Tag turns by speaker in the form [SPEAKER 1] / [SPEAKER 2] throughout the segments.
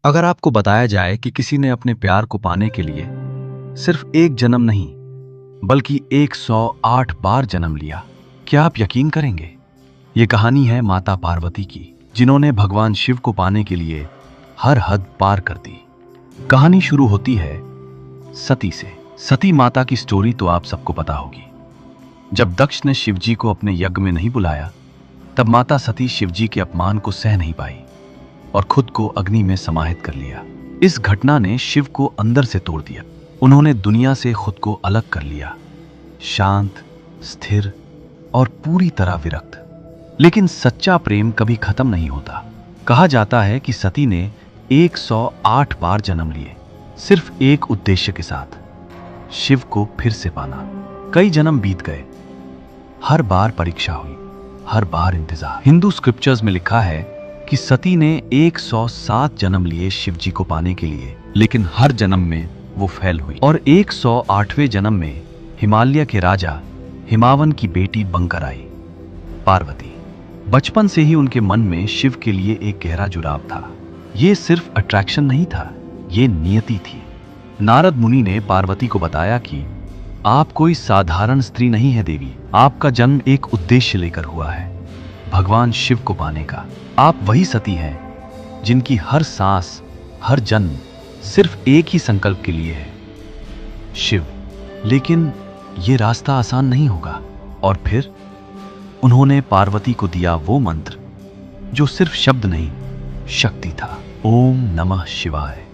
[SPEAKER 1] अगर आपको बताया जाए कि किसी ने अपने प्यार को पाने के लिए सिर्फ एक जन्म नहीं बल्कि 108 बार जन्म लिया, क्या आप यकीन करेंगे? ये कहानी है माता पार्वती की, जिन्होंने भगवान शिव को पाने के लिए हर हद पार कर दी। कहानी शुरू होती है सती से। सती माता की स्टोरी तो आप सबको पता होगी। जब दक्ष ने शिवजी को अपने यज्ञ में नहीं बुलाया, तब माता सती शिवजी के अपमान को सह नहीं पाई और खुद को अग्नि में समाहित कर लिया। इस घटना ने शिव को अंदर से तोड़ दिया। उन्होंने दुनिया से खुद को अलग कर लिया, शांत, स्थिर और पूरी तरह विरक्त। लेकिन सच्चा प्रेम कभी खत्म नहीं होता। कहा जाता है कि सती ने 108 बार जन्म लिए, सिर्फ एक उद्देश्य के साथ, शिव को फिर से पाना। कई जन्म बीत गए, हर बार परीक्षा हुई, हर बार इंतजार। हिंदू स्क्रिप्चर्स में लिखा है कि सती ने 107 जन्म लिए शिव जी को पाने के लिए, लेकिन हर जन्म में वो फेल हुई और 108वें जन्म में हिमालय के राजा हिमावन की बेटी बनकर आई, पार्वती। बचपन से ही उनके मन में शिव के लिए एक गहरा जुड़ाव था। ये सिर्फ अट्रैक्शन नहीं था, ये नियति थी। नारद मुनि ने पार्वती को बताया कि आप कोई साधारण स्त्री नहीं है देवी, आपका जन्म एक उद्देश्य लेकर हुआ है, भगवान शिव को पाने का। आप वही सती हैं जिनकी हर सांस, हर जन्म सिर्फ एक ही संकल्प के लिए है, शिव। लेकिन ये रास्ता आसान नहीं होगा। और फिर उन्होंने पार्वती को दिया वो मंत्र जो सिर्फ शब्द नहीं, शक्ति था। ओम नमः शिवाय।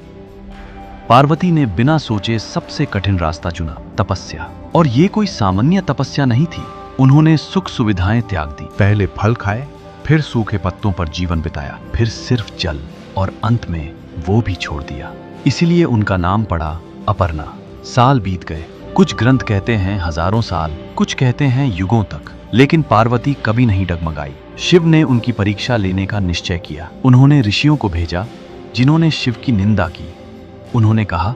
[SPEAKER 1] पार्वती ने बिना सोचे सबसे कठिन रास्ता चुना, तपस्या। और ये कोई सामान्य तपस्या नहीं थी। उन्होंने सुख सुविधाएं त्याग दी, पहले फल खाए, फिर सूखे पत्तों पर जीवन बिताया, फिर सिर्फ जल, और अंत में वो भी छोड़ दिया। इसीलिए उनका नाम पड़ा अपर्णा। साल बीत गए, कुछ ग्रंथ कहते हैं हजारों साल, कुछ कहते हैं युगों तक, लेकिन पार्वती कभी नहीं डगमगाई। शिव ने उनकी परीक्षा लेने का निश्चय किया। उन्होंने ऋषियों को भेजा जिन्होंने शिव की निंदा की। उन्होंने कहा,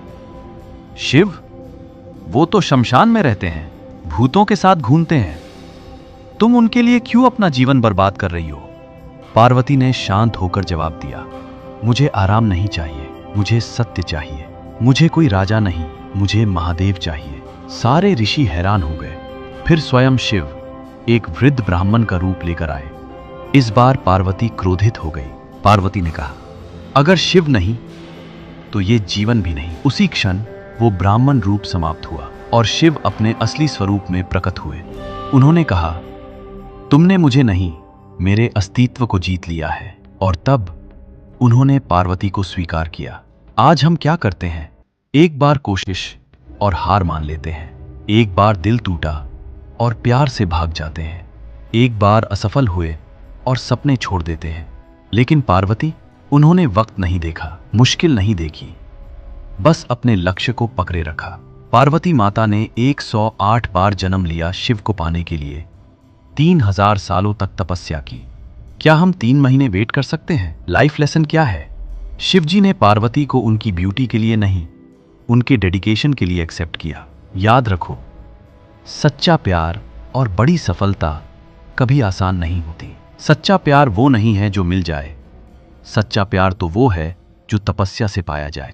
[SPEAKER 1] शिव, वो तो शमशान में रहते हैं, भूतों के साथ घूमते हैं, तुम उनके लिए क्यों अपना जीवन बर्बाद कर रही हो? पार्वती ने शांत होकर जवाब दिया, मुझे आराम नहीं चाहिए, मुझे सत्य चाहिए। मुझे कोई राजा नहीं, मुझे महादेव चाहिए। सारे ऋषि हैरान हो गए। फिर स्वयं शिव एक वृद्ध ब्राह्मण का रूप लेकर आए। इस बार पार्वती क्रोधित हो गई। पार्वती ने कहा, अगर शिव नहीं तो ये जीवन भी नहीं। उसी क्षण वो ब्राह्मण रूप समाप्त हुआ और शिव अपने असली स्वरूप में प्रकट हुए। उन्होंने कहा, तुमने मुझे नहीं, मेरे अस्तित्व को जीत लिया है। और तब उन्होंने पार्वती को स्वीकार किया। आज हम क्या करते हैं? एक बार कोशिश और हार मान लेते हैं, एक बार दिल टूटा और प्यार से भाग जाते हैं, एक बार असफल हुए और सपने छोड़ देते हैं। लेकिन पार्वती, उन्होंने वक्त नहीं देखा, मुश्किल नहीं देखी, बस अपने लक्ष्य को पकड़े रखा। पार्वती माता ने 108 बार जन्म लिया शिव को पाने के लिए। 3000 सालों तक तपस्या की। क्या हम 3 महीने वेट कर सकते हैं? लाइफ लेसन क्या है? शिवजी ने पार्वती को उनकी ब्यूटी के लिए नहीं, उनके डेडिकेशन के लिए एक्सेप्ट किया। याद रखो, सच्चा प्यार और बड़ी सफलता कभी आसान नहीं होती। सच्चा प्यार वो नहीं है जो मिल जाए, सच्चा प्यार तो वो है जो तपस्या से पाया जाए।